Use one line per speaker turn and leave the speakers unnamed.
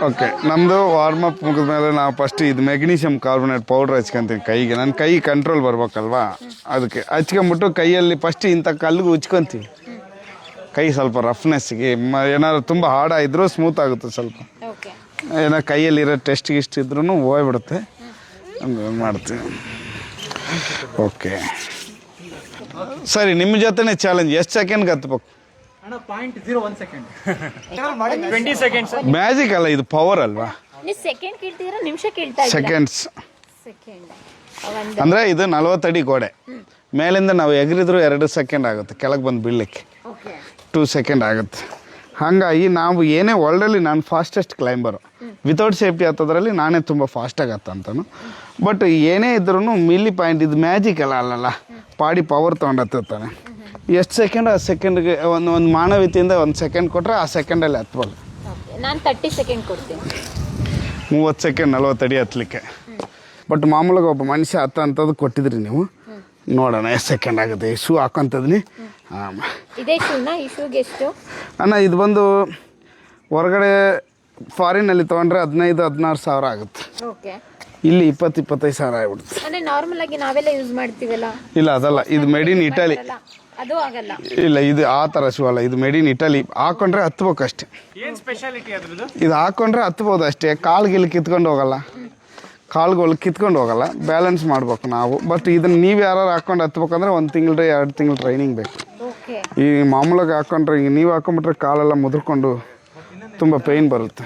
Okay, ನಮ್ಮದು warm up ಮುಗಿದ್ಮೇಲೆ ನಾವು ಫಸ್ಟ್ ಇದು ಮೆಗ್ನೀಷಿಯಮ್ ಕಾರ್ಬೋನೇಟ್ ಪೌಡ್ರ್ ಹಚ್ಕೊಂತೀವಿ ಕೈಗೆ. ನನ್ನ ಕೈ ಕಂಟ್ರೋಲ್ ಬರ್ಬೇಕಲ್ವಾ, ಅದಕ್ಕೆ ಹಚ್ಕೊಂಬಿಟ್ಟು ಕೈಯಲ್ಲಿ ಫಸ್ಟ್ ಇಂಥ ಕಲ್ಲಿಗೆ ಉಚ್ಕೊತೀವಿ. ಕೈ ಸ್ವಲ್ಪ ರಫ್ನೆಸ್ಸಿಗೆ ಏನಾದ್ರು ತುಂಬ ಹಾರ್ಡಾಗಿದ್ರೂ ಸ್ಮೂತ್ ಆಗುತ್ತೆ. ಸ್ವಲ್ಪ ಏನೋ ಕೈಯಲ್ಲಿರೋ ಟೆಸ್ಟ್ ಗಿಸ್ಟ್ ಇದ್ರೂ ಹೋಗ್ಬಿಡುತ್ತೆ. ಮಾಡ್ತೀವಿ. ಓಕೆ ಸರಿ, ನಿಮ್ಮ ಜೊತೆನೇ ಚಾಲೆಂಜ್. ಎಷ್ಟು ಸೆಕೆಂಡ್ಗೆ ಹತ್ಬೇಕು? ಮ್ಯಾಜಿಕ್ ಅಲ್ಲ, ಇದು ಪವರ್ ಅಲ್ವಾ? ಸೆಕೆಂಡ್ಸ್ ಅಂದರೆ ಇದು 40 ಅಡಿ ಗೋಡೆ ಮೇಲಿಂದ ನಾವು ಎಗರಿದ್ರು 2 ಸೆಕೆಂಡ್ ಆಗುತ್ತೆ, ಕೆಳಗೆ ಬಂದು ಬೀಳಲಿಕ್ಕೆ 2 ಸೆಕೆಂಡ್ ಆಗುತ್ತೆ. ಹಾಗಾಗಿ ನಾವು ಏನೇ ವರ್ಲ್ಡಲ್ಲಿ ನಾನು ಫಾಸ್ಟೆಸ್ಟ್ ಕ್ಲೈಂಬರು. ವಿತೌಟ್ ಸೇಫ್ಟಿ ಹತ್ತೋದ್ರಲ್ಲಿ ನಾನೇ ತುಂಬ ಫಾಸ್ಟಾಗಿ ಹತ್ತಂತಾನು. ಬಟ್ ಏನೇ ಇದ್ರೂ ಮಿಲ್ಲಿ ಪಾಯಿಂಟ್ ಇದು ಮ್ಯಾಜಿಕ್ ಅಲ್ಲ, ಪಾಡಿ ಪವರ್ ತೊಗೊಂಡು ಹತ್ತಿರ್ತಾನೆ. ಎಷ್ಟು ಸೆಕೆಂಡ್ ಆ ಸೆಕೆಂಡ್ಗೆ ಒಂದು ಮಾನವೀಯತೆಯಿಂದ 1 ಸೆಕೆಂಡ್ ಕೊಟ್ಟರೆ ಆ ಸೆಕೆಂಡಲ್ಲಿ ಹತ್ಬೋದು.
ನಾನು 30 ಸೆಕೆಂಡ್ ಕೊಡ್ತೀನಿ.
30 ಸೆಕೆಂಡ್ 40 ಅಡಿ ಹತ್ತಲಿಕ್ಕೆ. ಬಟ್ ಮಾಮೂಲಾಗಿ ಒಬ್ಬ ಮನುಷ್ಯ ಹತ್ತಂಥದ್ದು ಕೊಟ್ಟಿದ್ರಿ ನೀವು. ನೋಡೋಣ ಎಷ್ಟು ಸೆಕೆಂಡ್ ಆಗುತ್ತೆ. ಈ ಶೂ ಹಾಕೋಂಥದ್ನಿ. ಹಾಂ,
ಇದೇ ಶೂನಾ? ಈ ಶೂಗೆ ಎಷ್ಟು
ಅಣ್ಣ? ಇದು ಬಂದು ಹೊರಗಡೆ ಫಾರಿನಲ್ಲಿ ತೊಗೊಂಡ್ರೆ 15-16 ಸಾವಿರ ಆಗುತ್ತೆ.
ಓಕೆ,
ಇಲ್ಲಿ 20-25 ಸಾವಿರ ಆಗ್ಬಿಡುತ್ತೆ.
ಅಂದರೆ ನಾರ್ಮಲ್ ಆಗಿ ನಾವೆಲ್ಲ ಯೂಸ್ ಮಾಡ್ತೀವಲ್ಲ?
ಇಲ್ಲ, ಅದಲ್ಲ, ಇದು ಮೇಡ್ ಇನ್ ಇಟಲಿ.
ಅದು ಆಗಲ್ಲ.
ಇಲ್ಲ, ಇದು ಆ ಥರ ಶೂ ಅಲ್ಲ, ಇದು ಮೇಡ್ ಇನ್ ಇಟಲಿ. ಹಾಕೊಂಡ್ರೆ ಹತ್ಬೇಕು ಅಷ್ಟೇ.
ಏನು ಸ್ಪೆಷಾಲಿಟಿ ಅದ್ರದ್ದು?
ಇದು ಹಾಕೊಂಡ್ರೆ ಹತ್ಬೋದು ಅಷ್ಟೇ. ಕಾಲ್ಗಿಲ್ಲಿ ಕಿತ್ಕೊಂಡು ಹೋಗಲ್ಲ, ಕಾಲ್ಗಳು ಕಿತ್ಕೊಂಡು ಹೋಗಲ್ಲ. ಬ್ಯಾಲೆನ್ಸ್ ಮಾಡ್ಬೇಕು ನಾವು. ಬಟ್ ಇದನ್ನು ನೀವು ಯಾರು ಹಾಕೊಂಡು ಹತ್ಬೇಕಂದ್ರೆ 1 ತಿಂಗಳು 2 ತಿಂಗಳು ಟ್ರೈನಿಂಗ್ ಬೇಕು. ಈ ಮಾಮೂಲಾಗಿ ಹಾಕೊಂಡ್ರೆ, ಈಗ ನೀವು ಹಾಕೊಂಡ್ಬಿಟ್ರೆ ಕಾಲೆಲ್ಲ ಮುದ್ರಕೊಂಡು ತುಂಬ ಪೇಯ್ನ್ ಬರುತ್ತೆ.